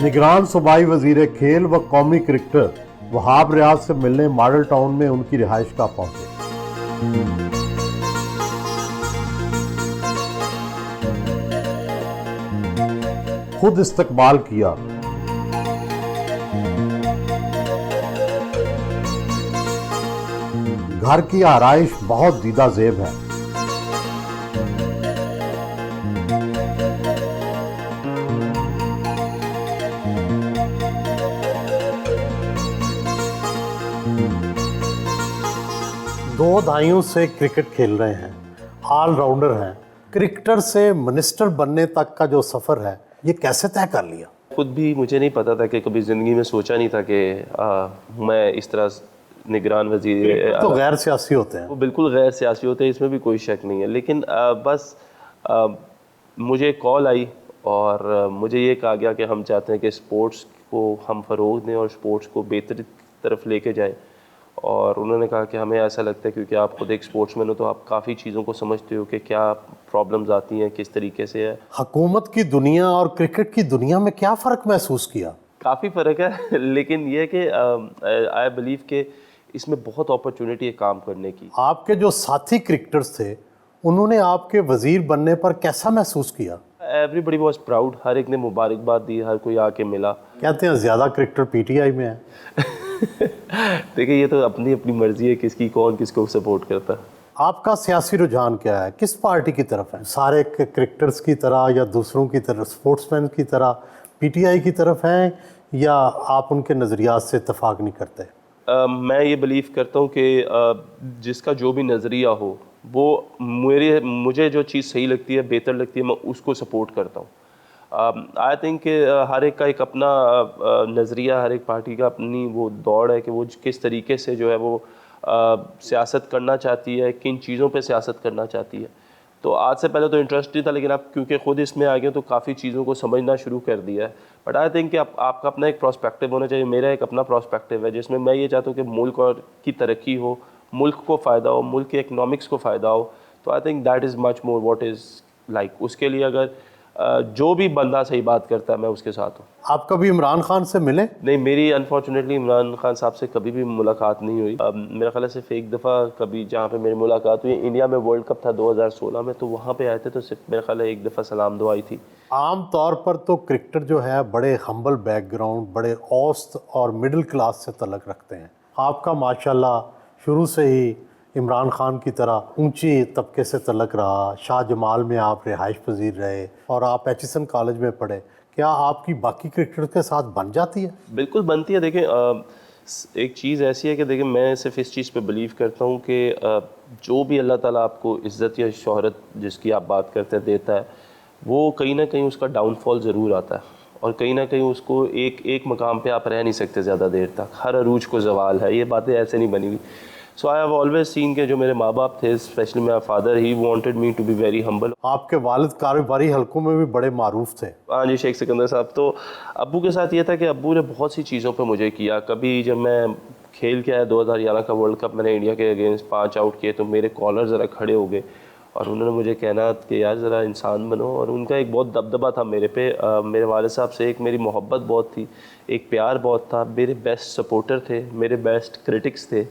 निगरान सूबाई वजीर खेल व कौमी क्रिकेटर वहाब रियाज से मिलने मॉडल टाउन में उनकी रिहाइशगाह पहुंचे। खुद इस्तकबाल किया। घर की आराइश बहुत दीदा जेब है। दो दहाइयों से क्रिकेट खेल रहे हैं, ऑलराउंडर हैं। क्रिकेटर से मिनिस्टर बनने तक का जो सफ़र है ये कैसे तय कर लिया? खुद भी मुझे नहीं पता था कि कभी ज़िंदगी में सोचा नहीं था कि मैं इस तरह निगरान वज़ीर तो गैर सियासी होते हैं। वो बिल्कुल गैर सियासी होते हैं, इसमें भी कोई शक नहीं है। लेकिन बस मुझे कॉल आई और मुझे ये कहा गया कि हम चाहते हैं कि स्पोर्ट्स को हम फ़रोग़ दें और स्पोर्ट्स को बेहतरी तरफ लेके जाएं। और उन्होंने कहा कि हमें ऐसा लगता है क्योंकि आप खुद एक स्पोर्ट्समैन हो तो आप काफ़ी चीज़ों को समझते हो कि क्या प्रॉब्लम्स आती हैं, किस तरीके से है। हुकूमत की दुनिया और क्रिकेट की दुनिया में क्या फ़र्क महसूस किया? काफ़ी फ़र्क है लेकिन ये कि आई बिलीव कि इसमें बहुत अपॉर्चुनिटी है काम करने की। आपके जो साथी क्रिकेटर्स थे उन्होंने आपके वजीर बनने पर कैसा महसूस किया? एवरीबडी वॉज प्राउड, हर एक ने मुबारकबाद दी, हर कोई आके मिला। कहते हैं ज़्यादा क्रिकेटर पीटीआई में है। देखिए ये तो अपनी अपनी मर्जी है किसकी, कौन किसको सपोर्ट करता है। आपका सियासी रुझान क्या है? किस पार्टी की तरफ है? सारे क्रिकेटर्स की तरह या दूसरों की तरह, स्पोर्ट्समैन की तरह पीटीआई की तरफ हैं या आप उनके नज़रियात से इत्तेफाक नहीं करते? मैं ये बिलीव करता हूँ कि जिसका जो भी नज़रिया हो वो मुझे जो चीज़ सही लगती है, बेहतर लगती है, मैं उसको सपोर्ट करता हूँ। आई थिंक कि हर एक का एक अपना नज़रिया, हर एक पार्टी का अपनी वो दौड़ है कि वो किस तरीके से जो है वो सियासत करना चाहती है, किन चीज़ों पे सियासत करना चाहती है। तो आज से पहले तो इंटरेस्ट नहीं था, लेकिन अब क्योंकि ख़ुद इसमें आ गए तो काफ़ी चीज़ों को समझना शुरू कर दिया है। बट आई थिंक कि आपका अपना एक प्रोस्पेक्टिव होना चाहिए। मेरा एक अपना प्रोस्पेक्टिव है जिसमें मैं ये चाहता हूँ कि मुल्क और की तरक्की हो, मुल्क को फ़ायदा हो, मुल्क के इकनॉमिक्स को फ़ायदा हो। तो I think that is much more what is like. उसके लिए अगर जो भी बंदा सही बात करता है मैं उसके साथ हूँ। आप कभी इमरान खान से मिले? नहीं, मेरी अनफॉर्चुनेटली इमरान खान साहब से कभी भी मुलाकात नहीं हुई। मेरा ख्याल है सिर्फ एक दफ़ा कभी जहाँ पे मेरी मुलाकात हुई, इंडिया में वर्ल्ड कप था 2016 में, तो वहाँ पे आए थे, तो सिर्फ मेरा ख्याल है एक दफ़ा सलाम दुआ आई थी। आम तौर पर तो क्रिकेटर जो है बड़े हम्बल बैकग्राउंड, बड़े औसत और मिडिल क्लास से तल्लुक़ रखते हैं। आपका माशाल्लाह शुरू से ही इमरान खान की तरह ऊंची तबके से तल्लुक़ रहा। शाह जमाल में आप रिहाइश पजीर रहे और आप एचिसन कॉलेज में पढ़े। क्या आपकी बाकी क्रिकेटर के साथ बन जाती है? बिल्कुल बनती है। देखें एक चीज़ ऐसी है कि देखिए मैं सिर्फ इस चीज़ पे बिलीव करता हूँ कि जो भी अल्लाह ताला आपको इज़्ज़त या शोहरत जिसकी आप बात करते हैं देता है, वो कहीं ना कहीं उसका डाउनफॉल ज़रूर आता है और कहीं ना कहीं उसको एक मकाम पे आप रह नहीं सकते ज़्यादा देर तक। हर अरूज को ज़वाल है, ये बातें ऐसे नहीं बनी हुई। So I have always seen के जो मेरे माँ बाप थे, specially my father, he wanted me to be very humble. आपके वालिद कारोबारी हलकों में भी बड़े मारूफ थे। हाँ जी, शेख सिकंदर साहब। तो अब्बू के साथ ये था कि अब्बू ने बहुत सी चीज़ों पे मुझे किया। कभी जब मैं खेल के आया 2011 का वर्ल्ड कप, मैंने इंडिया के अगेंस्ट 5 आउट किए, तो मेरे कॉलर ज़रा खड़े हो गए और उन्होंने मुझे कहना कि यार ज़रा इंसान बनो। और उनका एक बहुत दबदबा था मेरे पे। मेरे वालिद साहब से एक मेरी मोहब्बत बहुत थी, एक प्यार बहुत था। मेरे बेस्ट सपोर्टर थे, मेरे बेस्ट क्रिटिक्स थे।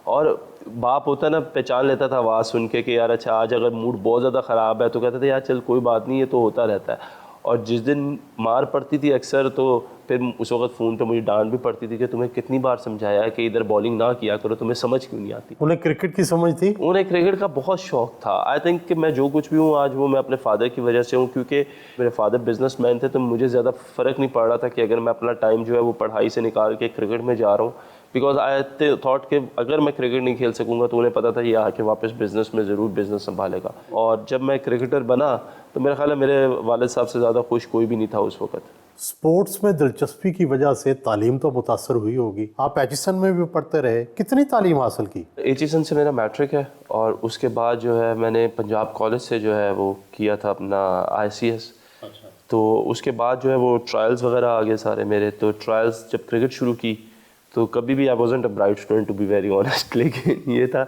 और बाप होता ना, पहचान लेता था आवाज़ सुन के कि यार अच्छा आज अगर मूड बहुत ज़्यादा ख़राब है तो कहते थे यार चल कोई बात नहीं, ये तो होता रहता है। और जिस दिन मार पड़ती थी अक्सर, तो फिर उस वक्त फ़ोन पे मुझे डांट भी पड़ती थी कि तुम्हें कितनी बार समझाया है कि इधर बॉलिंग ना किया करो, तुम्हें समझ क्यों नहीं आती। उन्हें क्रिकेट की समझ थी? उन्हें क्रिकेट का बहुत शौक़ था। आई थिंक कि मैं जो कुछ भी हूँ आज, वो मैं अपने फ़ादर की वजह से हूँ, क्योंकि मेरे फादर बिजनेसमैन थे। तो मुझे ज़्यादा फ़र्क नहीं पड़ रहा था कि अगर मैं अपना टाइम जो है वो पढ़ाई से निकाल के क्रिकेट में जा रहा हूँ, बिकॉज आई थॉट कि अगर मैं क्रिकेट नहीं खेल सकूँगा तो उन्हें पता था ये आके वापस बिज़नेस में ज़रूर बिज़नेस संभालेगा। और जब मैं क्रिकेटर बना तो मेरा ख्याल है मेरे वालिद साहब से ज़्यादा खुश कोई भी नहीं था उस वक्त। स्पोर्ट्स में दिलचस्पी की वजह से तालीम तो मुतासर हुई होगी। आप एचिसन में भी पढ़ते रहे, कितनी तालीम हासिल की? एचिसन से मेरा मैट्रिक है और उसके बाद जो है मैंने पंजाब कॉलेज से जो है वो किया था अपना ICS। अच्छा। तो उसके बाद जो है वो ट्रायल्स वगैरह आ गए सारे मेरे। तो ट्रायल्स जब क्रिकेट शुरू की तो तो कभी भी I wasn't a bright student to be very honest, लेकिन ये था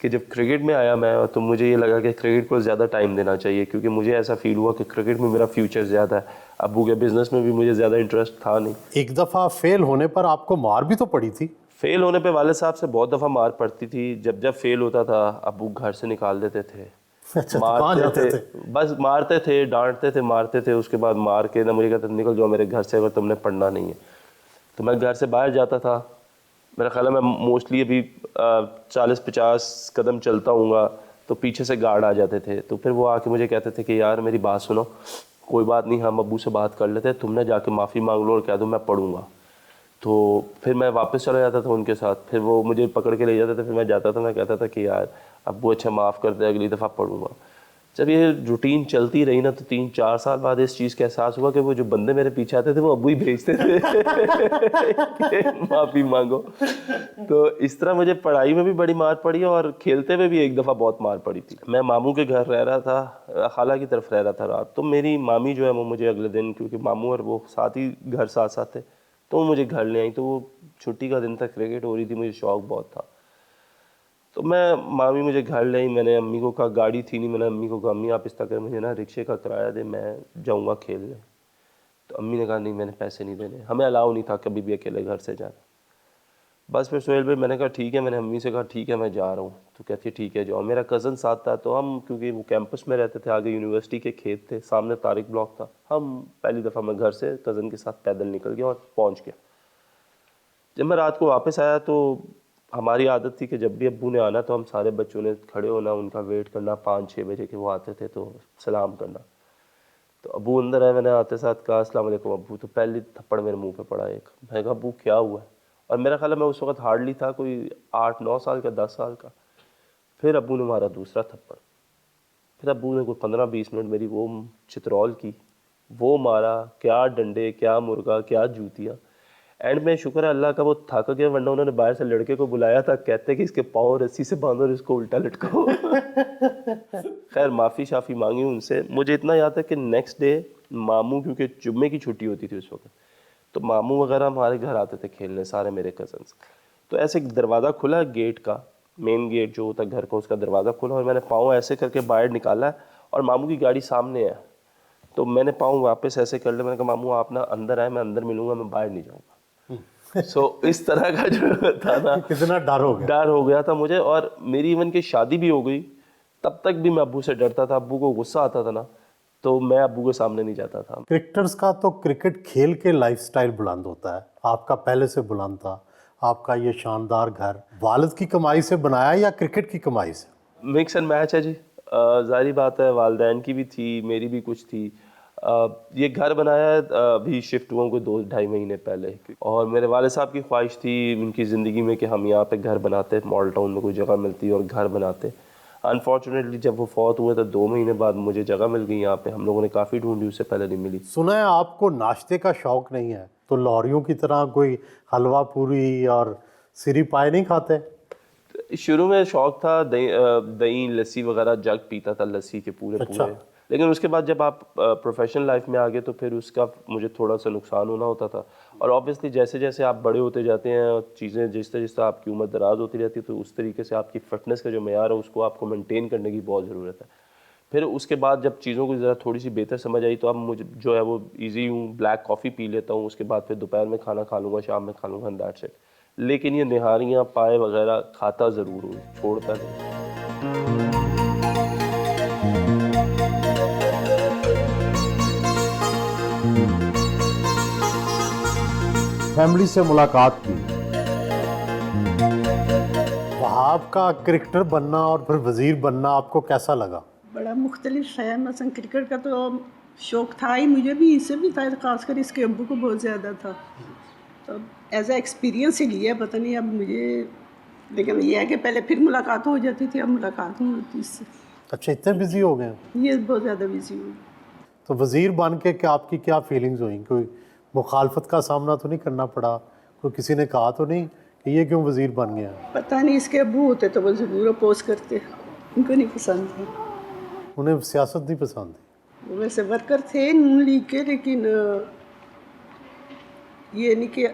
कि जब क्रिकेट में आया मैं, तो मुझे ये लगा कि क्रिकेट को ज़्यादा टाइम देना चाहिए, क्योंकि मुझे ऐसा फील हुआ कि क्रिकेट में मेरा फ्यूचर ज़्यादा है। अब्बू के बिज़नेस में भी मुझे ज़्यादा इंटरेस्ट था नहीं। एक दफ़ा फेल होने पर आपको मार भी तो पड़ी थी। फेल होने पे वाले साहब से बहुत दफ़ा मार पड़ती थी। जब जब फेल होता था अब्बू घर से निकाल देते थे, अच्छा, तो कहाँ मारते जाते थे, थे? बस मारते थे, डांटते थे, मारते थे। उसके बाद मार के ना मुझे कहते थे निकल जाओ मेरे घर से अगर तुमने पढ़ना नहीं है। तो मैं घर से बाहर जाता था। मेरा ख्याल है मैं मोस्टली अभी 40-50 कदम चलता हूँगा तो पीछे से गार्ड आ जाते थे। तो फिर वो आके मुझे कहते थे कि यार मेरी बात सुनो, कोई बात नहीं, हम अब्बू से बात कर लेते हैं, तुमने जाके माफ़ी मांग लो और कह दो मैं पढ़ूंगा। तो फिर मैं वापस चला जाता था उनके साथ। फिर वो मुझे पकड़ के ले जाते थे, फिर मैं जाता था, मैं कहता था कि यार अब्बू अच्छा माफ़ कर दे, अगली दफ़ा पढ़ूंगा। जब ये रूटीन चलती रही ना, तो 3-4 साल बाद इस चीज़ का एहसास हुआ कि वो जो बंदे मेरे पीछे आते थे वो अब्बू ही भेजते थे कि माफ़ी मांगो। तो इस तरह मुझे पढ़ाई में भी बड़ी मार पड़ी और खेलते हुए भी एक दफ़ा बहुत मार पड़ी थी। मैं मामू के घर रह रहा था, खाला की तरफ रह रहा था रात। तो मेरी मामी जो है वो मुझे अगले दिन, क्योंकि मामू और वो साथ ही घर साथ साथ थे, तो वो मुझे घर ले आई। तो वो छुट्टी का दिन था, क्रिकेट हो रही थी, मुझे शौक बहुत था। तो मैं मामी मुझे घर ले आई। मैंने अम्मी को कहा, गाड़ी थी नहीं, मैंने अम्मी को कहा अम्मी आप इस तरह मुझे ना रिक्शे का किराया दे, मैं जाऊंगा खेलने। तो अम्मी ने कहा नहीं मैंने पैसे नहीं देने, हमें अलाउ नहीं था कभी भी अकेले घर से जाना। बस फिर सोहेल भाई मैंने कहा ठीक है, मैंने अम्मी से कहा ठीक है मैं जा रहा हूँ। तो कहती है ठीक है जाओ। मेरा कज़न साथ था, तो हम क्योंकि वो कैंपस में रहते थे, आगे यूनिवर्सिटी के खेत थे, सामने तारिक ब्लॉक था, हम पहली दफ़ा मैं घर से कज़न के साथ पैदल निकल गया और पहुँच गया। जब मैं रात को वापस आया तो हमारी आदत थी कि जब भी अब्बू ने आना तो हम सारे बच्चों ने खड़े होना, उनका वेट करना, 5-6 बजे के वो आते थे तो सलाम करना। तो अब्बू अंदर आए, मैंने आते साथ कहा अस्सलाम वालेकुम अब्बू। तो पहली थप्पड़ मेरे मुंह पे पड़ा एक। मैं कहा अब्बू क्या हुआ है? और मेरा ख्याल है मैं उस वक्त हार्डली था कोई 8-9 साल का, 10 साल का। फिर अब्बू ने मारा दूसरा थप्पड़। फिर अब्बू ने कोई 15-20 मिनट मेरी वो चित्रौल की, वो मारा, क्या डंडे, क्या मुर्गा, क्या जूतियाँ। एंड में शुक्र है अल्लाह का वो थक गया, वरना उन्होंने बाहर से लड़के को बुलाया था, कहते कि इसके पाँव रस्सी से बांधो और इसको उल्टा लटकाओ। खैर माफ़ी शाफ़ी मांगी उनसे। मुझे इतना याद है कि नेक्स्ट डे मामू, क्योंकि जुम्मे की छुट्टी होती थी उस वक्त, तो मामू वगैरह हमारे घर आते थे खेलने, सारे मेरे कज़न्स। तो ऐसे दरवाज़ा खुला गेट का, मेन गेट जो होता है घर का, उसका दरवाज़ा खुला और मैंने पाँव ऐसे करके बाहर निकाला और मामू की गाड़ी सामने है। तो मैंने पाँव वापस ऐसे कर लिया, मैंने कहा मामू आप ना अंदर आए, मैं अंदर मिलूंगा, मैं बाहर नहीं जाऊँगा। इस तरह का जो था ना, कितना डर हो गया था मुझे। और मेरी इवन की शादी भी हो गई, तब तक भी मैं अब्बू से डरता था। अब्बू को गुस्सा आता था ना, तो मैं अब्बू के सामने नहीं जाता था। क्रिकेटर्स का तो क्रिकेट खेल के लाइफस्टाइल बुलंद होता है, आपका पहले से बुलंद था। आपका ये शानदार घर वालिद की कमाई से बनाया या क्रिकेट की कमाई से? मिक्स एंड मैच है जी। जाहिर बात है वालदैन की भी थी, मेरी भी कुछ थी। ये घर बनाया है अभी शिफ्ट हुआ कोई 2-2.5 महीने पहले, और मेरे वाले साहब की ख्वाहिश थी उनकी ज़िंदगी में कि हम यहाँ पे घर बनाते, मॉडल टाउन में कोई जगह मिलती और घर बनाते। अनफॉर्चुनेटली जब वो फौत हुए तो 2 महीने बाद मुझे जगह मिल गई यहाँ पे। हम लोगों ने काफ़ी ढूंढी, उससे पहले नहीं मिली। सुना है आपको नाश्ते का शौक नहीं है, तो लाहौरियों की तरह कोई हलवा पूरी और सिरी पाए नहीं खाते? शुरू में शौक था, दही लस्सी वगैरह जग पीता था, लस्सी के पूरे अच्छा। पूरे। लेकिन उसके बाद जब आप प्रोफेशनल लाइफ में आ गए तो फिर उसका मुझे थोड़ा सा नुकसान होना होता था। और ऑब्वियसली जैसे जैसे आप बड़े होते जाते हैं और चीज़ें जिस तरह जिस तरह आपकी उम्र दराज होती रहती है, तो उस तरीके से आपकी फिटनेस का जो मेयार है उसको आपको मेंटेन करने की बहुत ज़रूरत है। फिर उसके बाद जब चीज़ों को ज़रा थोड़ी सी बेहतर समझ आई, तो अब मुझे जो है वो ईजी हूँ, ब्लैक कॉफ़ी पी लेता हूँ, उसके बाद फिर दोपहर में खाना खा लूँगा, शाम में खा लूँगा, एंड दैट्स इट। लेकिन ये निहारियाँ पाए वगैरह खाता ज़रूर हूँ, छोड़ता नहीं। फैमिली से मुलाकात की, वहाब का क्रिकेटर बनना और फिर वज़ीर बनना आपको कैसा लगा? बड़ा मुख्तलिफ है। मसलन क्रिकेट का तो शौक़ था ही, मुझे भी, इससे भी था, ख़ासकर इसके अब्बू को बहुत ज़्यादा था। तो एज ए एक्सपीरियंस ही लिया, पता नहीं अब मुझे, लेकिन ये है कि पहले फिर मुलाकात हो जाती थी, अब मुलाकात नहीं होती इससे। अच्छा, इतने बिजी हो गए? ये बहुत ज़्यादा बिजी हुई। तो वज़ीर बन के क्या आपकी क्या फीलिंग्स हुई? कोई मुखालफत का सामना तो नहीं करना पड़ा? कोई किसी ने कहा तो नहीं कि ये क्यों वज़ीर बन गया? पता नहीं, इसके अब्बू होते तो वो ज़रूर अपोज करते, उनको नहीं पसंद था। उन्हें सियासत नहीं पसंद थी? वो वैसे वर्कर थे नून लीग के, लेकिन ये नहीं कि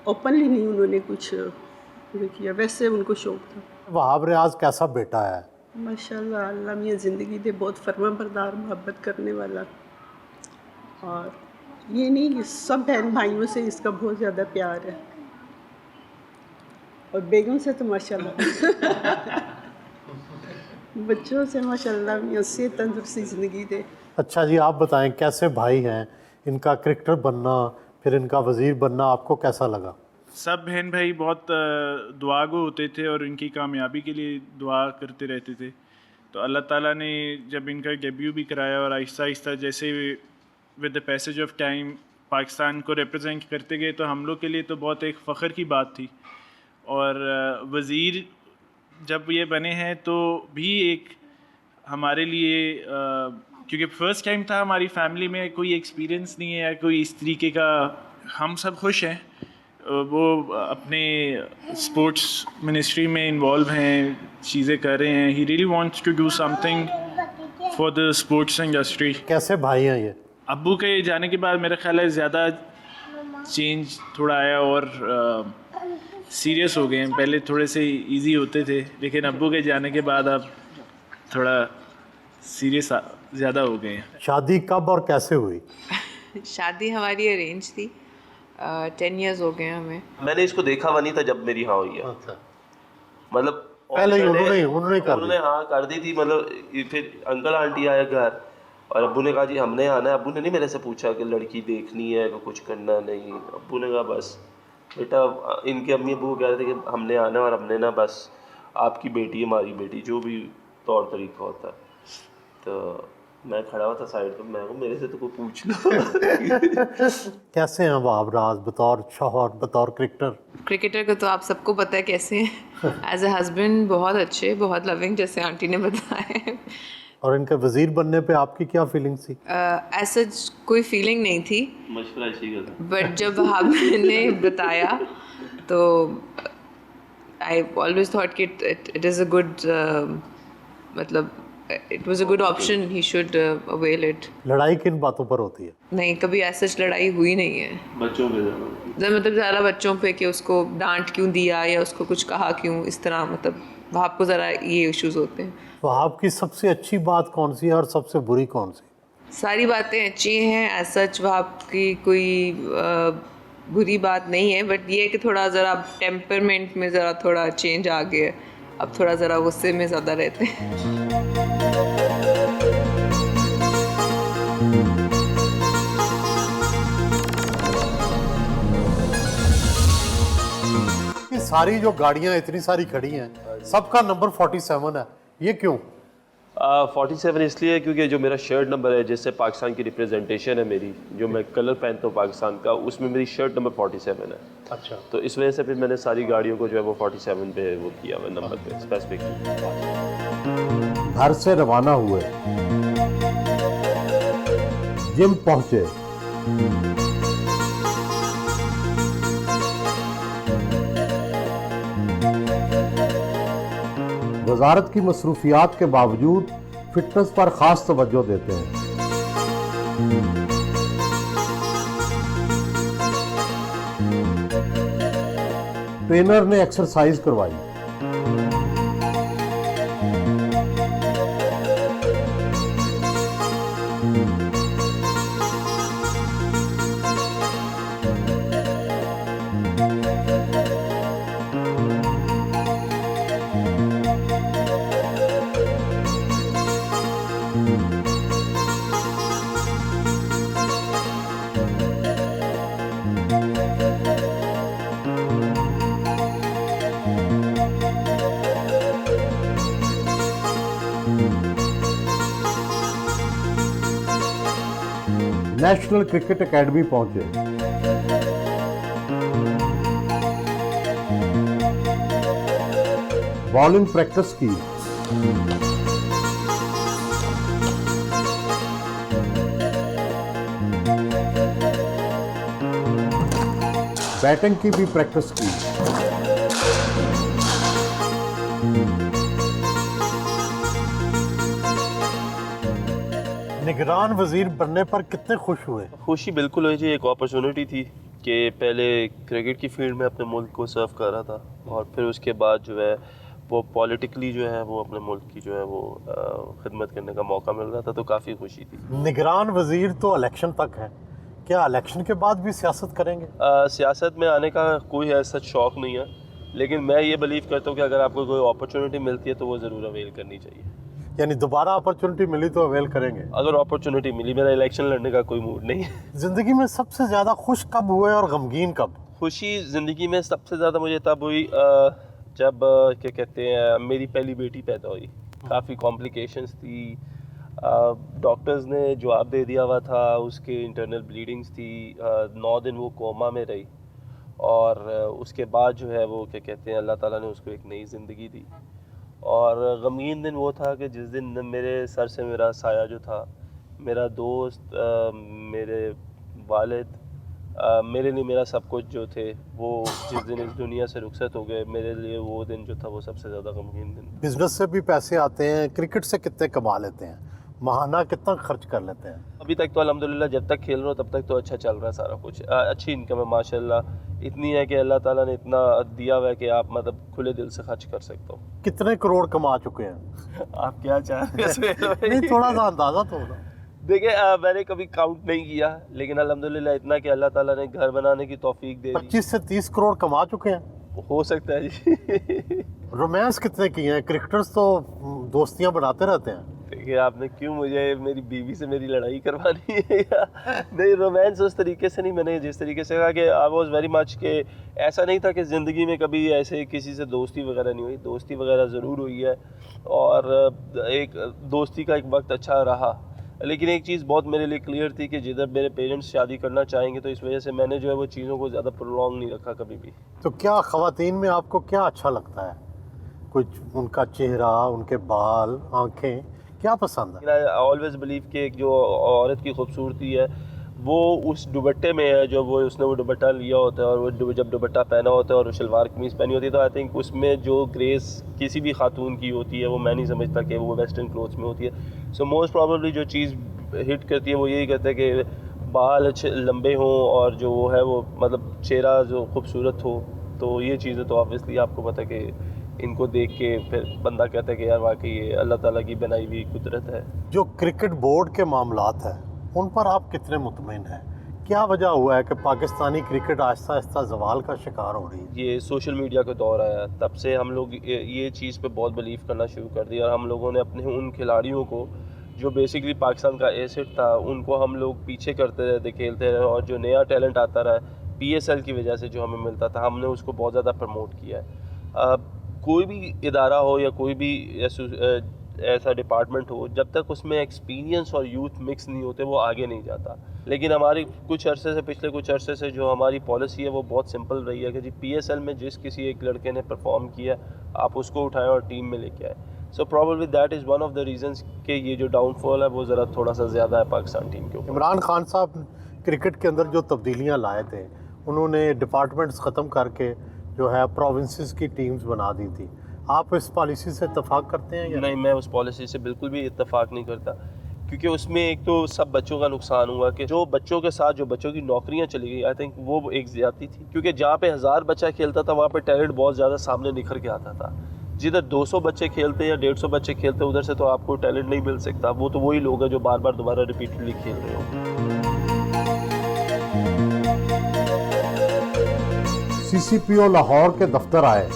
ओपनली नहीं उन्होंने कुछ ये किया, वैसे उनको शौक था। वहाब रियाज कैसा बेटा है? माशाल्लाह, अल्लाह मियाँ ज़िंदगी दे, बहुत फरमाबरदार, मोहब्बत करने वाला। और ये नहीं कि सब बहन भाइयों से इसका बहुत ज़्यादा प्यार है, और बेगम से तो माशाल्लाह बच्चों से माशाल्लाह मियाँ से तंदुरुस्ती ज़िंदगी दे। अच्छा जी, आप बताएं कैसे भाई हैं, इनका क्रिकेटर बनना फिर इनका वज़ीर बनना आपको कैसा लगा? सब बहन भाई बहुत दुआगो होते थे और इनकी कामयाबी के लिए दुआ करते रहते थे। तो अल्लाह ताला ने जब इनका डेब्यू भी कराया और आहिस्ता आहिस्ता जैसे with the passage of time Pakistan को रिप्रेजेंट करते गए, तो हम लोग के लिए तो बहुत एक फ़ख्र की बात थी। और वज़ीर जब ये बने हैं तो भी एक हमारे लिए क्योंकि फ़र्स्ट टाइम था, हमारी फैमिली में कोई एक्सपीरियंस नहीं है या कोई इस तरीके का। हम सब खुश हैं, वो अपने स्पोर्ट्स मिनिस्ट्री में इन्वॉल्व हैं, चीज़ें कर रहे हैं। He really wants to do something for the sports industry. कैसे भाई हैं ये? अब्बू के जाने के बाद मेरा ख्याल है ज़्यादा चेंज थोड़ा आया और सीरियस हो गए हैं। पहले थोड़े से इजी होते थे, लेकिन अब्बू के जाने के बाद अब थोड़ा सीरियस ज़्यादा हो गए हैं। शादी कब और कैसे हुई? शादी हमारी अरेंज थी, 10 इयर्स हो गए हमें। मैंने इसको देखा हुआ नहीं था जब मेरी हाँ हुई है, अच्छा, मतलब पहले ही उन्होंने कर उन्होंने हाँ कर दी थी। मतलब फिर अंकल आंटी आए घर और अब्बू ने कहा जी हमने आना है। अब्बू ने नहीं मेरे से पूछा कि लड़की देखनी है कि कुछ करना नहीं। अब्बू ने कहा बस बेटा, इनके अम्मी अब्बू कह रहे थे कि हमने आना है और हमने ना बस आपकी बेटी हमारी बेटी, जो भी तौर तरीका होता है। तो मैं खड़ा हुआ था साइड पे, मैं मेरे से तो कोई पूछ लो। कैसे हैं वहाब रियाज बतौर शौहर, बतौर क्रिकेटर? क्रिकेटर को तो आप सबको पता है कैसे हैं। एज ए हस्बैंड बहुत अच्छे, बहुत लविंग, जैसे आंटी ने बताया। और इनके वज़ीर बनने पे आपकी क्या फीलिंग थी? ऐसा कोई फीलिंग नहीं थी, मशवरा इसी का था। बट जब आपने बताया तो आई ऑलवेज थॉट कि इट इज़ अ गुड, मतलब it was a good option, he should avail it. लड़ाई किन बातों पर होती है? नहीं, कभी ऐसा लड़ाई हुई नहीं है बच्चों पे मतलब ज़्यादा बच्चों पे कि उसको डांट क्यों दिया या उसको कुछ कहा क्यों, इस तरह। मतलब वहाँ आपको ज़रा ये इश्यूज होते हैं। वहाब की सबसे अच्छी बात कौन सी है और सबसे बुरी कौन सी? सारी बातें अच्छी हैं, एज सच वहाँ की कोई बुरी बात नहीं है, बट ये है कि थोड़ा ज़रा टेम्परमेंट में ज़रा थोड़ा चेंज आ गया है। अब थोड़ा ज़रा गुस्से में ज़्यादा रहते हैं। ये सारी जो गाड़ियाँ इतनी सारी खड़ी हैं, सबका नंबर 47 है, ये क्यों? 47 इसलिए क्योंकि जो मेरा शर्ट नंबर है, जिससे पाकिस्तान की रिप्रेजेंटेशन है मेरी, जो मैं कलर पहनता हूँ पाकिस्तान का, उसमें मेरी शर्ट नंबर 47 है। अच्छा, तो इस वजह से फिर मैंने सारी गाड़ियों को जो है वो 47 पे वो किया हुआ नंबर पे स्पेसिफिक। घर से रवाना हुए, जिम पहुंचे, वजारत की मसरूफियात के बावजूद फिटनेस पर खास तवज्जो देते हैं। ट्रेनर ने एक्सरसाइज करवाई, नेशनल क्रिकेट एकेडमी पहुंचे, बॉलिंग प्रैक्टिस की, बैटिंग की भी प्रैक्टिस की। निगरान वजीर बनने पर कितने खुश हुए? खुशी बिल्कुल हुई जी, एक अपॉर्चुनिटी थी कि पहले क्रिकेट की फील्ड में अपने मुल्क को सर्व कर रहा था और फिर उसके बाद जो है वो पॉलिटिकली जो है वो अपने मुल्क की जो है वो खिदमत करने का मौका मिल रहा था, तो काफ़ी खुशी थी। निगरान वजीर तो इलेक्शन तक है, क्या इलेक्शन के बाद भी सियासत करेंगे? सियासत में आने का कोई ऐसा शौक़ नहीं है, लेकिन मैं ये बिलीव करता हूँ कि अगर आपको कोई अपॉर्चुनिटी मिलती है तो वो ज़रूर अवेल करनी चाहिए। यानी दोबारा अपॉर्चुनिटी मिली तो अवेल करेंगे? अगर अपॉर्चुनिटी मिली, मेरा इलेक्शन लड़ने का कोई मूड नहीं है। ज़िंदगी में सबसे ज़्यादा खुश कब हुए और गमगीन कब? खुशी ज़िंदगी में सबसे ज़्यादा मुझे तब हुई जब क्या कहते हैं मेरी पहली बेटी पैदा हुई। काफ़ी कॉम्प्लिकेशंस थी, डॉक्टर्स ने जवाब दे दिया हुआ था, उसके इंटरनल ब्लीडिंग्स थी, 9 दिन वो कोमा में रही और उसके बाद जो है वो क्या कहते हैं अल्लाह ताला ने उसको एक नई ज़िंदगी दी। और गमगीन दिन वो था कि जिस दिन मेरे सर से मेरा साया जो था, मेरा दोस्त, मेरे वालिद, मेरे लिए मेरा सब कुछ जो थे वो जिस दिन इस दुनिया से रुखसत हो गए, मेरे लिए वो दिन जो था वो सबसे ज़्यादा गमगीन दिन। बिजनेस से भी पैसे आते हैं, क्रिकेट से कितने कमा लेते हैं, माहाना कितना खर्च कर लेते हैं? अभी तक तो अल्हम्दुलिल्लाह जब तक खेल रहा हूँ तब तक तो अच्छा चल रहा है सारा कुछ, अच्छी इनकम है माशाल्लाह, इतनी है कि अल्लाह ताला ने इतना दिया हुआ है कि आप मतलब खुले दिल से खर्च कर सकते हो। कितने करोड़ कमा चुके हैं? आप क्या चाह रहे हैं? नहीं, थोड़ा सा अंदाज़ा तो होगा। देखिए मैंने कभी काउंट नहीं किया, लेकिन अल्हम्दुलिल्लाह इतना कि अल्लाह ताला ने घर बनाने की तौफीक दे दी। 25 से 30 करोड़ कमा चुके हैं। हो सकता है जी। रोमांस कितने किए हैं? क्रिकेटर्स तो दोस्तियां बनाते रहते हैं। देखिए आपने क्यों मुझे मेरी बीवी से मेरी लड़ाई करवानी है या नहीं, रोमांस उस तरीके से नहीं, मैंने जिस तरीके से कहा कि आई वॉज वेरी मच के ऐसा नहीं था कि ज़िंदगी में कभी ऐसे किसी से दोस्ती वगैरह नहीं हुई, दोस्ती वगैरह ज़रूर हुई है और एक दोस्ती का एक वक्त अच्छा रहा, लेकिन एक चीज़ बहुत मेरे लिए क्लियर थी कि जिधर मेरे पेरेंट्स शादी करना चाहेंगे तो इस वजह से मैंने जो है वो चीज़ों को ज़्यादा प्रोलॉन्ग नहीं रखा कभी भी। तो क्या ख़वातीन में आपको क्या अच्छा लगता है? कुछ उनका चेहरा, उनके बाल, आंखें, क्या पसंद है? आई ऑलवेज बिलीव कि एक जो औरत की खूबसूरती है वो उस दुपट्टे में है, जो वो उसने वो दुपट्टा लिया होता है और वो जब दुपट्टा पहना होता है और शलवार कमीज़ पहनी होती है, तो आई थिंक उसमें जो ग्रेस किसी भी खातून की होती है वो मैं नहीं समझता कि वो वेस्टर्न क्लोथ्स में होती है। सो मोस्ट प्रॉबेबली जो चीज़ हिट करती है वो यही कहते हैं कि बाल अच्छे लंबे हों और जो वो है वो मतलब चेहरा जो खूबसूरत हो, तो ये चीज़ें तो ऑब्वियसली आपको पता है कि इनको देख के फिर बंदा कहता है कि यार वाकई ये अल्लाह ताला की बनाई हुई कुदरत है। जो क्रिकेट बोर्ड के मामलात हैं उन पर आप कितने मुतमिन हैं? क्या वजह हुआ है कि पाकिस्तानी क्रिकेट आहिस्ता आहिस्ता जवाल का शिकार हो रही है? ये सोशल मीडिया का दौर आया, तब से हम लोग ये चीज़ पे बहुत बिलीव करना शुरू कर दिया और हम लोगों ने अपने उन खिलाड़ियों को जो बेसिकली पाकिस्तान का एसेट था उनको हम लोग पीछे करते रहते, खेलते रहे और जो नया टैलेंट आता रहा PSL की वजह से जो हमें मिलता था हमने उसको बहुत ज़्यादा प्रमोट किया है। कोई भी इदारा हो या कोई भी ऐसा डिपार्टमेंट हो, जब तक उसमें एक्सपीरियंस और यूथ मिक्स नहीं होते वो आगे नहीं जाता। लेकिन हमारी पिछले कुछ अरसे से जो हमारी पॉलिसी है वो बहुत सिंपल रही है कि जी PSL में जिस किसी एक लड़के ने परफॉर्म किया आप उसको उठाएं और टीम में लेके आए। So probably that is one of the reasons कि ये जो डाउनफॉल है वो ज़रा थोड़ा सा ज़्यादा है पाकिस्तान टीम के ऊपर। इमरान खान साहब क्रिकेट के अंदर जो तब्दीलियाँ लाए थे, उन्होंने डिपार्टमेंट्स ख़त्म करके जो है प्रोविंसेस की टीम्स बना दी थी। आप इस पॉलिसी से इत्तेफाक करते हैं या नहीं? मैं उस पॉलिसी से बिल्कुल भी इत्तेफाक नहीं करता, क्योंकि उसमें एक तो सब बच्चों का नुकसान हुआ कि जो बच्चों के साथ जो बच्चों की नौकरियां चली गई, आई थिंक वो एक ज़्यादती थी, क्योंकि जहाँ पे 1000 बच्चा खेलता था वहाँ पे टैलेंट बहुत ज़्यादा सामने निखर के आता था। जिधर 200 बच्चे खेलते या 150 बच्चे खेलते उधर से तो आपको टैलेंट नहीं मिल सकता, वो तो वही लोग हैं जो बार बार दोबारा रिपीटेडली खेल रहे हो। CCPO लाहौर के दफ्तर आए।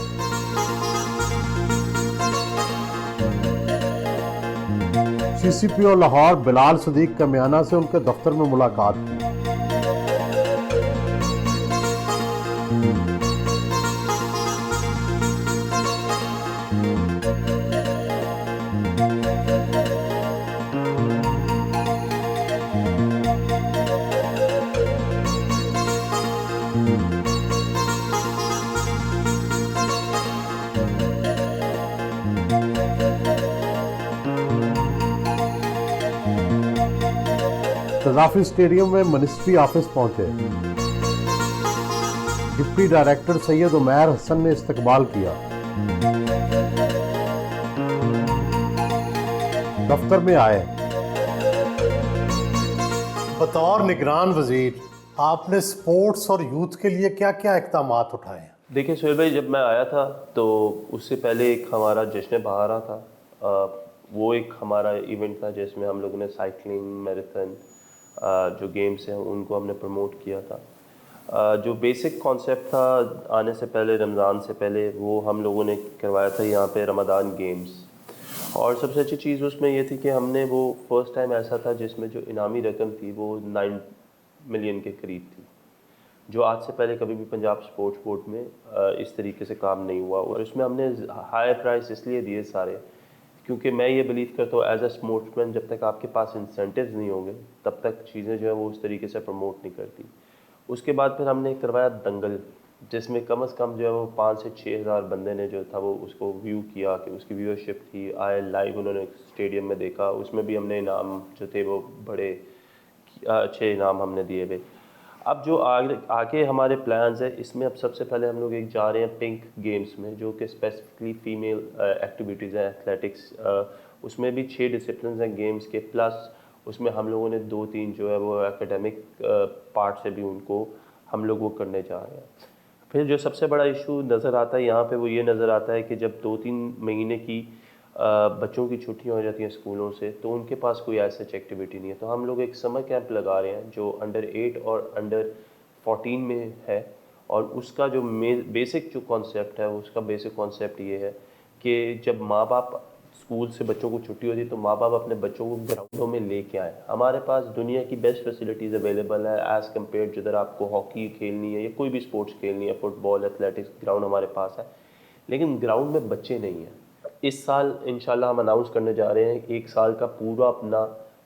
CCPO लाहौर बिलाल सदीक कमियाना से उनके दफ्तर में मुलाकात की। कज़ाफी स्टेडियम में मिनिस्ट्री ऑफिस पहुंचे। डिप्टी डायरेक्टर सैयद उमैर हसन ने इस्तकबाल किया। दफ्तर में आए। बतौर निगरान वजीर आपने स्पोर्ट्स और यूथ के लिए क्या क्या इकदाम उठाए हैं? देखिए सुहेल भाई, जब मैं आया था तो उससे पहले एक हमारा जश्न बहारा था। वो एक हमारा इवेंट था जिसमें हम लोगों ने साइकिलिंग, मैराथन जो गेम्स हैं उनको हमने प्रमोट किया था। जो बेसिक कॉन्सेप्ट था आने से पहले, रमज़ान से पहले, वो हम लोगों ने करवाया था यहाँ पे रमज़ान गेम्स। और सबसे अच्छी चीज़ उसमें ये थी कि हमने वो फर्स्ट टाइम ऐसा था जिसमें जो इनामी रकम थी वो 9 मिलियन के करीब थी, जो आज से पहले कभी भी पंजाब स्पोर्ट्स बोर्ड में इस तरीके से काम नहीं हुआ। और इसमें हमने हाई प्राइस इसलिए दिए सारे, क्योंकि मैं ये बिलीव करता हूँ एज अ स्पोर्ट्समैन, जब तक आपके पास इंसेंटिव्स नहीं होंगे तब तक चीज़ें जो है वो उस तरीके से प्रमोट नहीं करती। उसके बाद फिर हमने करवाया दंगल, जिसमें कम से कम जो है वो 5 से 6 हज़ार बंदे ने जो था वो उसको व्यू किया, कि उसकी व्यूअरशिप थी, आए लाइव उन्होंने स्टेडियम में देखा। उसमें भी हमने इनाम जो थे वो बड़े अच्छे इनाम हमने दिए थे। अब जो आगे हमारे प्लान्स है, इसमें अब सबसे पहले हम लोग एक जा रहे हैं पिंक गेम्स में, जो कि स्पेसिफिकली फ़ीमेल एक्टिविटीज़ हैं, एथलेटिक्स। उसमें भी 6 डिसिप्लिन हैं गेम्स के, प्लस उसमें हम लोगों ने 2-3 जो है वो एकेडमिक पार्ट से भी उनको हम लोग वो करने जा रहे हैं। फिर जो सबसे बड़ा इशू नज़र आता है यहाँ पे वो ये नज़र आता है कि जब 2-3 महीने की बच्चों की छुट्टियाँ हो जाती हैं स्कूलों से, तो उनके पास कोई ऐसी एक्टिविटी नहीं है। तो हम लोग एक समर कैंप लगा रहे हैं जो अंडर 8 और अंडर 14 में है। और उसका जो बेसिक जो कॉन्सेप्ट है, उसका बेसिक कॉन्सेप्ट ये है कि जब माँ बाप स्कूल से बच्चों को छुट्टी होती है तो माँ बाप अपने बच्चों को ग्राउंडों में लेके आए। हमारे पास दुनिया की बेस्ट फैसिलिटीज़ अवेलेबल है एज़ कम्पेयर, जिधर आपको हॉकी खेलनी है या कोई भी स्पोर्ट्स खेलनी है, फुटबॉल, एथलेटिक्स, ग्राउंड हमारे पास है, लेकिन ग्राउंड में बच्चे नहीं हैं। इस साल इंशाल्लाह हम अनाउंस करने जा रहे हैं 1 साल का पूरा अपना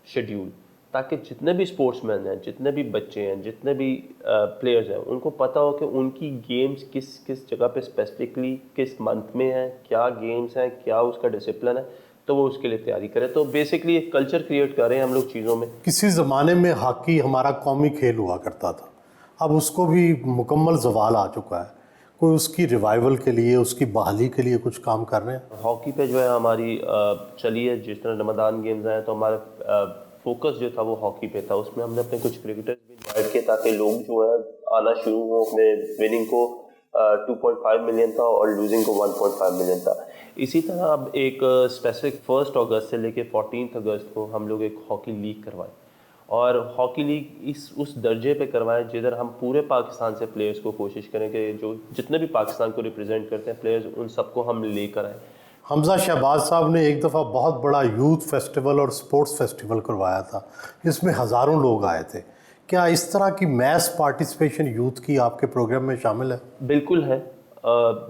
शेड्यूल, ताकि जितने भी स्पोर्ट्समैन हैं, जितने भी बच्चे हैं, जितने भी प्लेयर्स हैं, उनको पता हो कि उनकी गेम्स किस किस जगह पे स्पेसिफिकली किस मंथ में है, क्या गेम्स हैं, क्या उसका डिसिप्लिन है, तो वो उसके लिए तैयारी करें। तो बेसिकली एक कल्चर क्रिएट कर रहे हैं हम लोग चीज़ों में। किसी ज़माने में हॉकी हमारा कौमी खेल हुआ करता था, अब उसको भी मुकम्मल ज़वाल आ चुका है। कोई उसकी रिवाइवल के लिए, उसकी बहाली के लिए कुछ काम कर रहे हैं? हॉकी पे जो है हमारी चली है, जिस तरह रमज़ान गेम्स आए तो हमारा फोकस जो था वो हॉकी पे था। उसमें हमने अपने कुछ क्रिकेटर्स भी इन्वाइट किए ताकि लोग जो है आना शुरू हो। उसमें विनिंग को 2.5 मिलियन था और लूजिंग को 1.5 मिलियन था। इसी तरह अब एक स्पेसिफिक 1 अगस्त से लेके 14 अगस्त को हम लोग एक हॉकी लीग करवाए, और हॉकी लीग उस दर्जे पे करवाएं जिधर हम पूरे पाकिस्तान से प्लेयर्स को कोशिश करें कि जो जितने भी पाकिस्तान को रिप्रेजेंट करते हैं प्लेयर्स, उन सबको हम लेकर आए। हमजा शहबाज साहब ने एक दफ़ा बहुत बड़ा यूथ फेस्टिवल और स्पोर्ट्स फेस्टिवल करवाया था जिसमें हज़ारों लोग आए थे। क्या इस तरह की मैस पार्टिसिपेशन यूथ की आपके प्रोग्राम में शामिल है? बिल्कुल है,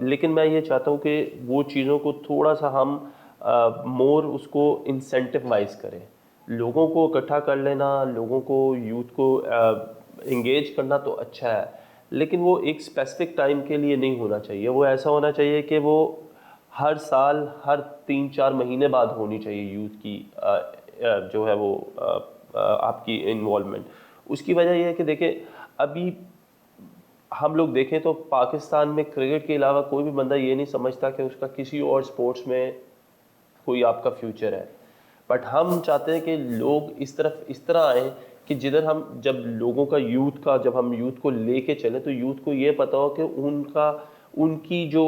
लेकिन मैं ये चाहता हूँ कि वो चीज़ों को थोड़ा सा हम मोर उसको इंसेंटिवाइज करें। लोगों को इकट्ठा कर लेना, लोगों को, यूथ को इंगेज करना तो अच्छा है, लेकिन वो एक स्पेसिफिक टाइम के लिए नहीं होना चाहिए। वो ऐसा होना चाहिए कि वो हर साल, हर 3-4 महीने बाद होनी चाहिए यूथ की जो है वो आपकी इन्वॉल्वमेंट। उसकी वजह यह है कि देखें, अभी हम लोग देखें तो पाकिस्तान में क्रिकेट के अलावा कोई भी बंदा ये नहीं समझता कि उसका किसी और स्पोर्ट्स में कोई आपका फ्यूचर है। बट हम चाहते हैं कि लोग इस तरह आएँ कि जिधर हम जब लोगों का जब हम यूथ को लेके चलें तो यूथ को ये पता हो कि उनकी जो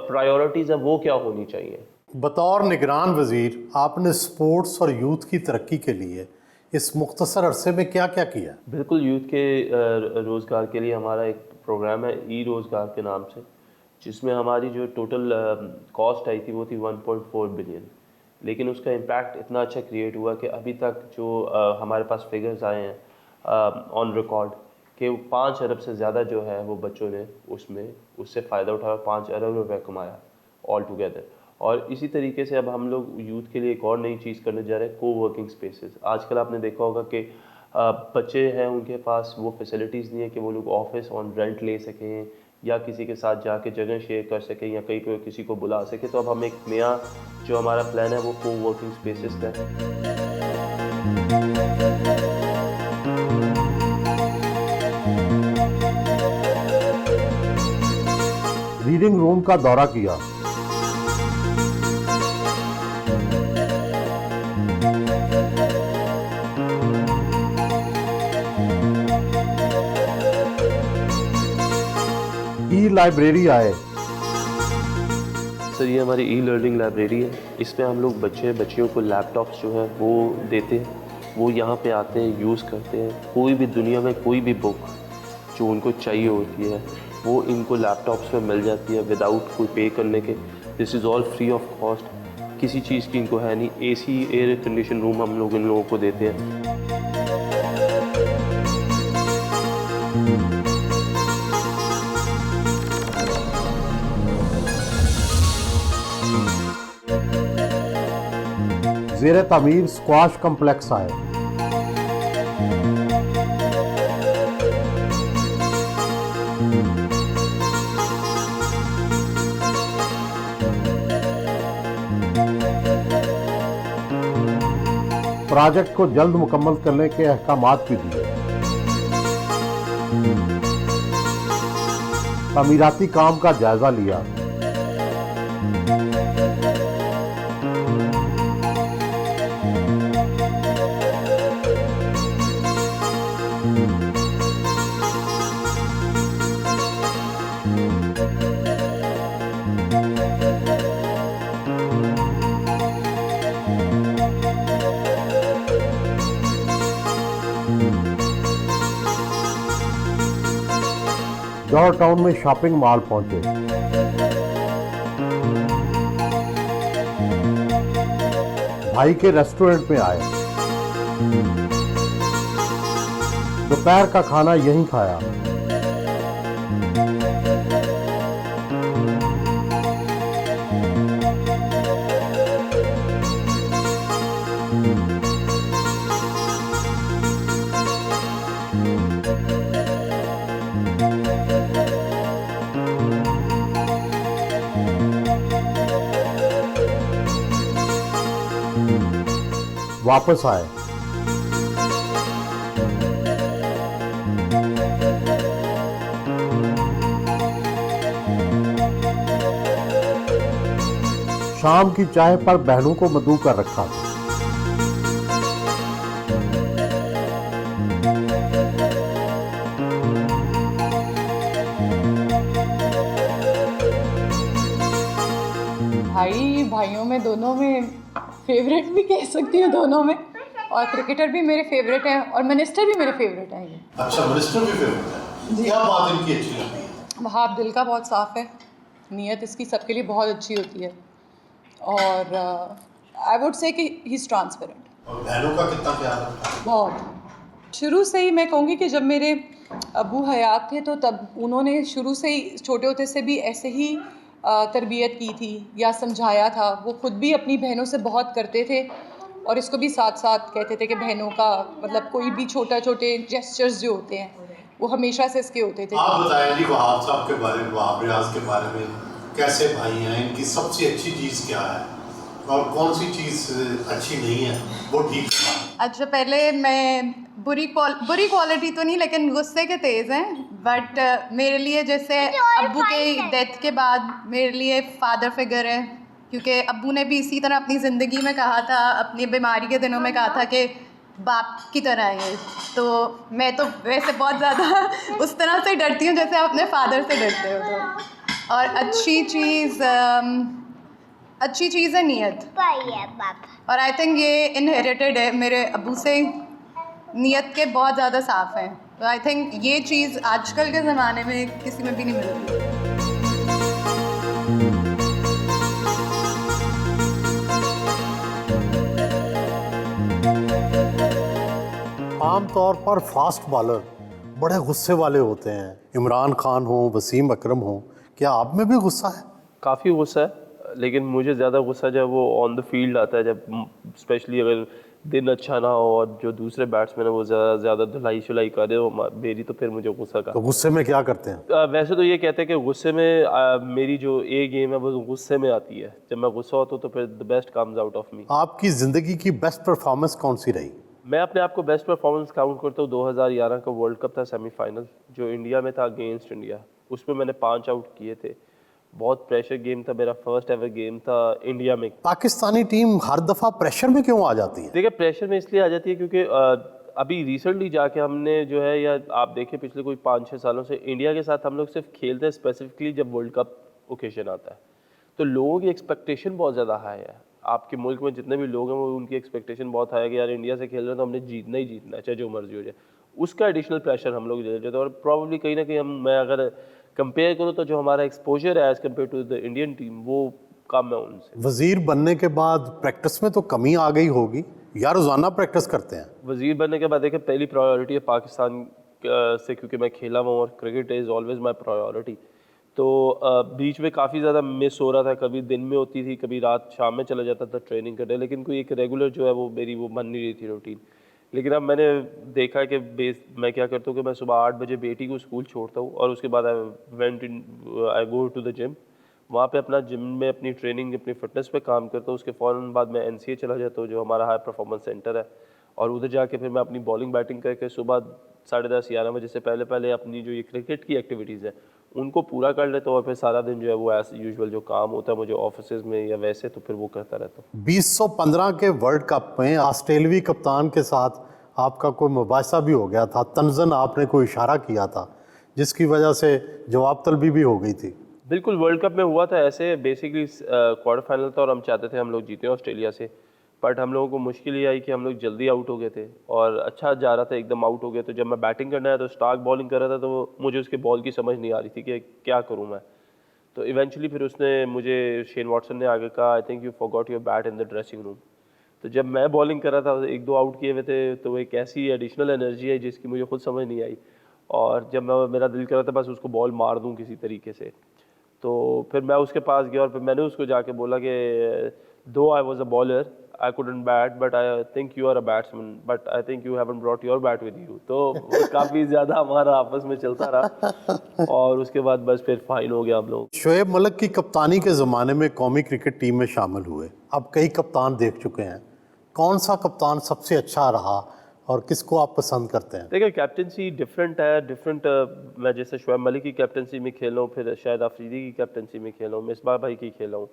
प्रायोरिटीज़ हैं वो क्या होनी चाहिए। बतौर निगरान वज़ीर आपने स्पोर्ट्स और यूथ की तरक्की के लिए इस मुख्तसर अरसे में क्या क्या किया? बिल्कुल, यूथ के रोज़गार के लिए हमारा एक प्रोग्राम है ई-रोज़गार के नाम से, जिसमें हमारी जो टोटल कॉस्ट आई थी वो थी 1.4 बिलियन, लेकिन उसका इम्पैक्ट इतना अच्छा क्रिएट हुआ कि अभी तक जो हमारे पास फिगर्स आए हैं ऑन रिकॉर्ड कि 5 अरब से ज़्यादा जो है वो बच्चों ने उससे फ़ायदा उठाया, 5 अरब रुपये कमाया ऑल टुगेदर। और इसी तरीके से अब हम लोग यूथ के लिए एक और नई चीज़ करने जा रहे हैं, को वर्किंग स्पेसेस। आजकल आपने देखा होगा कि बच्चे हैं, उनके पास वो फैसिलिटीज़ नहीं है कि वो लोग ऑफिस ऑन रेंट ले सकें या किसी के साथ जाके जगह शेयर कर सकें या कहीं पे किसी को बुला सकें। तो अब हम एक नया जो हमारा प्लान है वो को वर्किंग स्पेसेस का है। रीडिंग रूम का दौरा किया, ई लाइब्रेरी आए। सर ये हमारी ई लर्निंग लाइब्रेरी है। इसमें हम लोग बच्चियों को लैपटॉप्स जो है वो देते हैं, वो यहाँ पे आते हैं, यूज़ करते हैं। कोई भी दुनिया में कोई भी बुक जो उनको चाहिए होती है वो इनको लैपटॉप्स में मिल जाती है विदाउट कोई पे करने के। This is all free of cost, किसी चीज़ की इनको है नहीं। एसी एयर कंडीशन रूम हम लोग इन लोगों को देते हैं। ज़ेरे तामीर स्क्वाश कम्प्लेक्स आए। प्रोजेक्ट को जल्द मुकम्मल करने के अहकामात भी दिए। तमीराती काम का जायजा लिया। जॉर्ज टाउन में शॉपिंग मॉल पहुंचे। भाई के रेस्टोरेंट में आए। दोपहर का खाना यहीं खाया। वापस आए। शाम की चाय पर बहनों को मदऊ कर रखा था। भाइयों में दोनों में फेवरेट भी कह सकती हूँ दोनों में, और क्रिकेटर भी मेरे फेवरेट हैं और मिनिस्टर भी मेरे फेवरेट हैं। ये अच्छा, मिनिस्टर भी फेवरेट है, क्या बात इनकी अच्छी लगती है? वहाब दिल का बहुत साफ़ है, नीयत इसकी सबके लिए बहुत अच्छी होती है, और आई वुड से कि ही इज़ ट्रांसपेरेंट। और बहनों का कितना प्यार है? बहुत। शुरू से ही मैं कहूँगी कि जब मेरे अबू हयात थे तो तब उन्होंने शुरू से ही छोटे होते से भी ऐसे ही तरबियत की थी या समझाया था। वो खुद भी अपनी बहनों से बहुत करते थे और इसको भी साथ साथ कहते थे कि बहनों का मतलब कोई भी छोटे जेस्चर्स जो होते हैं वो हमेशा से इसके होते थे। आप बताएं जी वहाब साहब के बारे में, वहाब रियाज के बारे में, कैसे भाई हैं, इनकी सबसे अच्छी चीज़ क्या है और कौन सी चीज़ अच्छी नहीं है वो ठीक है? अच्छा, पहले मैं बुरी क्वालिटी तो नहीं लेकिन गुस्से के तेज़ हैं, बट मेरे लिए जैसे अब्बू के डेथ के बाद मेरे लिए फादर फिगर है, क्योंकि अब्बू ने भी इसी तरह अपनी ज़िंदगी में कहा था, अपनी बीमारी के दिनों में कहा था कि बाप की तरह है। तो मैं तो वैसे बहुत ज़्यादा उस तरह से डरती हूँ जैसे आप अपने फादर से डरते हो। तो और अच्छी चीज़ है नीयत, और आई थिंक ये इनहेरिटेड है मेरे अब्बू से। नीयत के बहुत ज़्यादा साफ़ हैं, तो आई थिंक ये चीज़ आजकल के ज़माने में किसी में भी नहीं मिलती। आम तौर पर फास्ट बॉलर बड़े गुस्से वाले होते हैं, इमरान खान हो, वसीम अकरम हो, क्या आप में भी गुस्सा है? काफ़ी गुस्सा है, लेकिन मुझे ज़्यादा गुस्सा जब वो ऑन द फील्ड आता है, जब स्पेशली अगर दिन अच्छा ना हो और जो दूसरे बैट्समैन है वो ज़्यादा धुलाई शुलाई कर रहे हो मेरी, तो फिर मुझे गुस्सा का। तो गुस्से में क्या करते हैं? वैसे तो ये कहते हैं कि गुस्से में मेरी जो ए गेम है वो गुस्से में आती है। जब मैं गुस्सा होता हूँ तो फिर the best comes out of me. आपकी ज़िंदगी की बेस्ट परफॉर्मेंस कौन सी रही? मैं अपने आप को बेस्ट परफॉर्मेंस काउंट करता हूँ। 2011 का वर्ल्ड कप था सेमीफाइनल, जो इंडिया में था अगेंस्ट इंडिया, उसमें मैंने 5 आउट किए थे। बहुत प्रेशर गेम था, मेरा फर्स्ट एवर गेम था इंडिया में। पाकिस्तानी टीम हर दफ़ा प्रेशर में क्यों आ जाती है? देखिए, प्रेशर में इसलिए आ जाती है क्योंकि अभी रिसेंटली जाके हमने जो है, या आप देखें पिछले कोई 5-6 सालों से इंडिया के साथ हम लोग सिर्फ खेलते हैं स्पेसिफिकली जब वर्ल्ड कप ओकेजन आता है, तो लोगों की एक्सपेक्टेशन बहुत ज़्यादा हाई है। आपके मुल्क में जितने भी लोग हैं वो उनकी एक्सपेक्टेशन बहुत हाई है कि यार इंडिया से खेल रहे हैं तो हमने जीतना ही जीतना है, चाहे जो मर्जी हो जाए। उसका एडिशनल प्रेशर हम लोग ले लेते हैं, और प्रॉब्ली कहीं ना कहीं मैं अगर कंपेयर करूँ तो जो हमारा एक्सपोजर है as compare to the Indian team वो कम है उनसे। वज़ीर बनने के बाद प्रैक्टिस में तो कमी आ गई होगी या रोज़ाना प्रैक्टिस करते हैं? वज़ीर बनने के बाद देखिए पहली प्रायोरिटी है पाकिस्तान से, क्योंकि मैं खेला हुआ हूँ और cricket is always my priority. तो बीच में काफ़ी ज़्यादा मिस हो रहा था, कभी दिन में होती थी, कभी रात शाम में चला जाता था ट्रेनिंग करने, लेकिन कोई एक रेगुलर जो है वो मेरी वो बन नहीं रही थी रूटीन। लेकिन अब मैंने देखा कि मैं क्या करता हूँ कि मैं सुबह 8 बजे बेटी को स्कूल छोड़ता हूँ और उसके बाद आई गो टू द जिम। वहाँ पे अपना जिम में अपनी ट्रेनिंग, अपनी फिटनेस पे काम करता हूँ। उसके फ़ौरन बाद मैं NCA चला जाता हूँ, जो हमारा हाई परफॉर्मेंस सेंटर है, और उधर जाके फिर मैं अपनी बॉलिंग बैटिंग करके सुबह 10:30-11 बजे से पहले पहले अपनी जो ये क्रिकेट की एक्टिविटीज़ है उनको पूरा कर लेता हूँ, और फिर सारा दिन जो है वो एज यूजुअल जो काम होता है मुझे ऑफिस में या वैसे, तो फिर वो करता रहता हूँ। 2015 के वर्ल्ड कप में ऑस्ट्रेलियावी कप्तान के साथ आपका कोई मुबाहिसा भी हो गया था, तंज़न आपने कोई इशारा किया था जिसकी वजह से जवाब तलबी भी हो गई थी। बिल्कुल, वर्ल्ड कप में हुआ था ऐसे। बेसिकली क्वार्टर फाइनल था और हम चाहते थे हम लोग जीते ऑस्ट्रेलिया से, बट हम लोगों को मुश्किल ये आई कि हम लोग जल्दी आउट हो गए थे और अच्छा जा रहा था, एकदम आउट हो गए। तो जब मैं बैटिंग करना है तो स्टार्क बॉलिंग कर रहा था, तो मुझे उसके बॉल की समझ नहीं आ रही थी कि क्या करूँ मैं। तो इवेंचुअली फिर उसने मुझे, शेन वॉटसन ने आगे कहा, आई think you forgot your bat in the dressing room. तो जब मैं बॉलिंग कर रहा था, 1-2 आउट किए हुए थे, तो एक ऐसी एडिशनल एनर्जी है जिसकी मुझे खुद समझ नहीं आई, और जब मेरा दिल कर रहा था बस उसको बॉल मार दूँ किसी तरीके से। तो फिर मैं उसके पास गया और फिर मैंने उसको जाके बोला कि though I was a bowler, I couldn't bat, but I think you are a batsman, but I think you haven't brought your bat with you. तो काफ़ी ज़्यादा हमारा आपस में चलता रहा और उसके बाद बस फिर फाइन हो गया हम लोग। शोएब मलिक की कप्तानी के ज़माने में कौमी क्रिकेट टीम में शामिल हुए, अब कई कप्तान देख चुके हैं, कौन सा कप्तान सबसे अच्छा रहा और किसको आप पसंद करते हैं? देखिए कैप्टनसी डिफरेंट है, मैं जैसे शोएब मलिक की कैप्टनसी में खेला हूँ, फिर शाहिद अफरीदी की कैप्टनसी में खेला हूँ, मिसबाह भाई की खेला हूँ,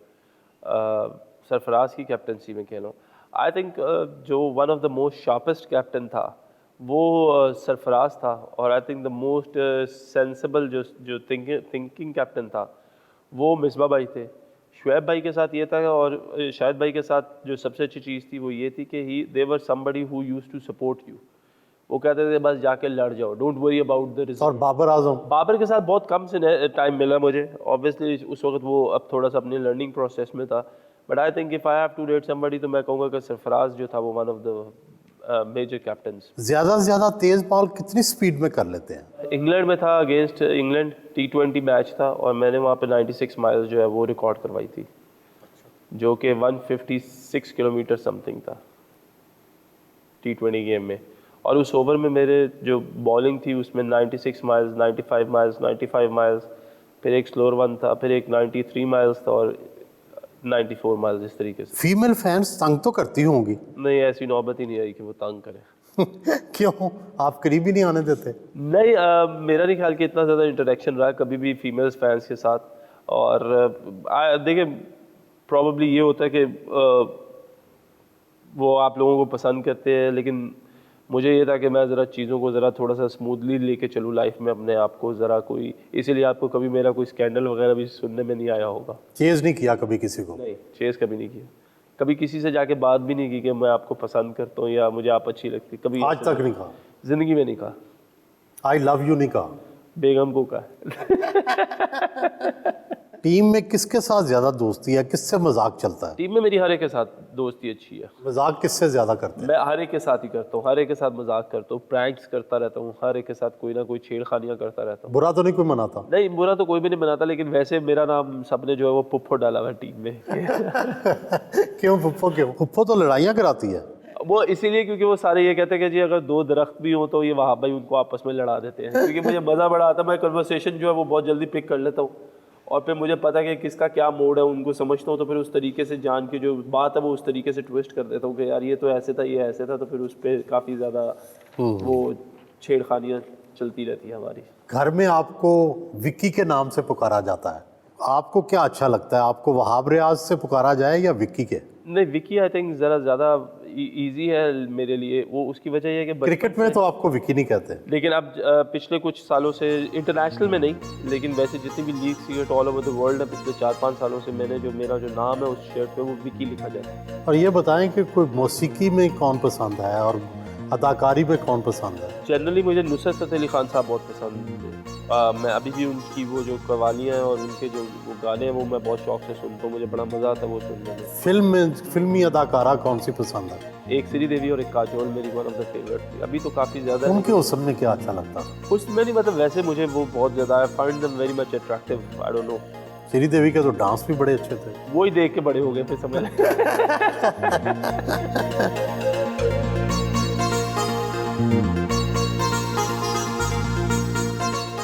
सरफराज की कैप्टनसी में खेला हूँ। आई थिंक जो one of the most sharpest captain था वो सरफराज था, और I think the most sensible जो थिंकिंग कैप्टन था वो मिसबाह भाई थे। शोएब भाई के साथ ये था, और शाहिद भाई के साथ जो सबसे अच्छी चीज़ थी वो ये थी कि they were somebody who used to support you. वो कहते थे बस जाके लड़ जाओ, don't worry about the result. और बाबर आजम? बाबर के साथ बहुत कम से टाइम मिला मुझे, ऑब्वियसली उस वक्त वो अब थोड़ा सा अपनी लर्निंग प्रोसेस में था, but I think if I have to rate somebody तो मैं कहूँगा कि सरफराज जो था वो one of the major captains. ज़्यादा से ज़्यादा तेज़ बॉल कितनी स्पीड में कर लेते हैं? इंग्लैंड में था, अगेंस्ट इंग्लैंड T20 मैच था, और मैंने वहाँ पे 96 माइल्स जो है वो रिकॉर्ड करवाई थी, जो कि 156 किलोमीटर समथिंग था T20 गेम में। और उस ओवर में मेरे जो बॉलिंग थी उसमें 96 माइल्स, 95 माइल्स, 95 माइल्स, फिर एक स्लोअर वन था, फिर एक 93 माइल्स था, और 94 माइल्स, इस तरीके से। फीमेल फैंस तंग तो करती होंगी? नहीं, ऐसी नौबत ही नहीं आई कि वो तंग करें। क्यों, आप करीब ही नहीं आने देते? नहीं, मेरा नहीं ख्याल कि इतना ज़्यादा इंटरेक्शन रहा कभी भी फीमेल्स फैंस के साथ। और देखिए प्रॉबली ये होता है कि वो आप लोगों को पसंद करते हैं, लेकिन मुझे ये था कि मैं ज़रा चीज़ों को ज़रा थोड़ा सा स्मूथली लेके चलूँ लाइफ में अपने आप को ज़रा, कोई इसीलिए आपको कभी मेरा कोई स्कैंडल वगैरह भी सुनने में नहीं आया होगा। चेज़ नहीं किया कभी किसी को? नहीं, चेज़ कभी नहीं किया, कभी किसी से जाके बात भी नहीं की कि मैं आपको पसंद करता हूँ या मुझे आप अच्छी लगती, कभी आज तक नहीं कहा? ज़िंदगी में नहीं कहा। आई लव यू नहीं कहा? बेगम को कहा। टीम में किसके साथ ज़्यादा दोस्ती है, किससे मजाक चलता है? टीम में मेरी हर एक के साथ दोस्ती अच्छी है। मजाक किससे ज़्यादा करते हैं? मैं हर एक के साथ ही करता हूँ, हर एक के साथ मजाक करता हूँ, प्रैंक्स करता रहता हूँ, हर एक के साथ कोई ना कोई छेड़खानियाँ करता रहता हूँ। बुरा तो नहीं कोई मनाता? नहीं, बुरा तो कोई भी नहीं बनाता, लेकिन वैसे मेरा नाम सबने जो है वो पुप्पो डाला हुआ है टीम में। क्यों पुप्पो? क्यों? पुप्पो तो लड़ाइयाँ कराती है। वो इसीलिए क्योंकि वो सारे ये कहते हैं कि जी अगर दो दरख्त भी हो तो ये वहाँ भाई उनको आपस में लड़ा देते हैं, क्योंकि मुझे मज़ा बड़ा आता है। मैं कन्वर्सेशन जो है वो बहुत जल्दी पिक कर लेता हूँ, और फिर मुझे पता है कि किसका क्या मोड है, उनको समझता हूँ, तो फिर उस तरीके से जान के जो बात है वो उस तरीके से ट्विस्ट कर देता हूँ कि यार ये तो ऐसे था, ये ऐसे था, तो फिर उस पर काफ़ी ज़्यादा वो छेड़खानियाँ चलती रहती है हमारी। घर में आपको विक्की के नाम से पुकारा जाता है, आपको क्या अच्छा लगता है, आपको वहाब रियाज से पुकारा जाए या विक्की के? नहीं, विक्की आई थिंक ज़रा ज़्यादा इजी है मेरे लिए, वो उसकी वजह ये है कि क्रिकेट में तो आपको विकी नहीं कहते। लेकिन अब पिछले कुछ सालों से इंटरनेशनल में नहीं, लेकिन वैसे जितनी भी league cricket all over the world है, पिछले 4-5 सालों से मेरा जो नाम है उस शर्ट पे वो विकी लिखा जाता है। और ये बताएं कि कोई मौसीकी में कौन पसंद है और अदाकारी पे कौन पसंद है? जनरली मुझे नुसरत फ़तेह अली खान साहब बहुत पसंद है। मैं अभी भी उनकी वो जो कवालियाँ हैं और उनके जो वो गाने हैं वो मैं बहुत शौक से सुनता हूँ, मुझे बड़ा मज़ा आता है वो सुनने में। फिल्म में फिल्मी अदाकारा कौन सी पसंद है? एक श्रीदेवी और एक काजोल मेरी वन ऑफ द फेवरेट थी। अभी तो काफ़ी ज़्यादा उनके हुस्न में क्या अच्छा लगता? उसमें नहीं, मतलब वैसे मुझे वो बहुत ज़्यादा I find them very much attractive, I don't know. Sridevi के तो डांस भी बड़े अच्छे थे। वो ही देख के बड़े हो गए फिर समझ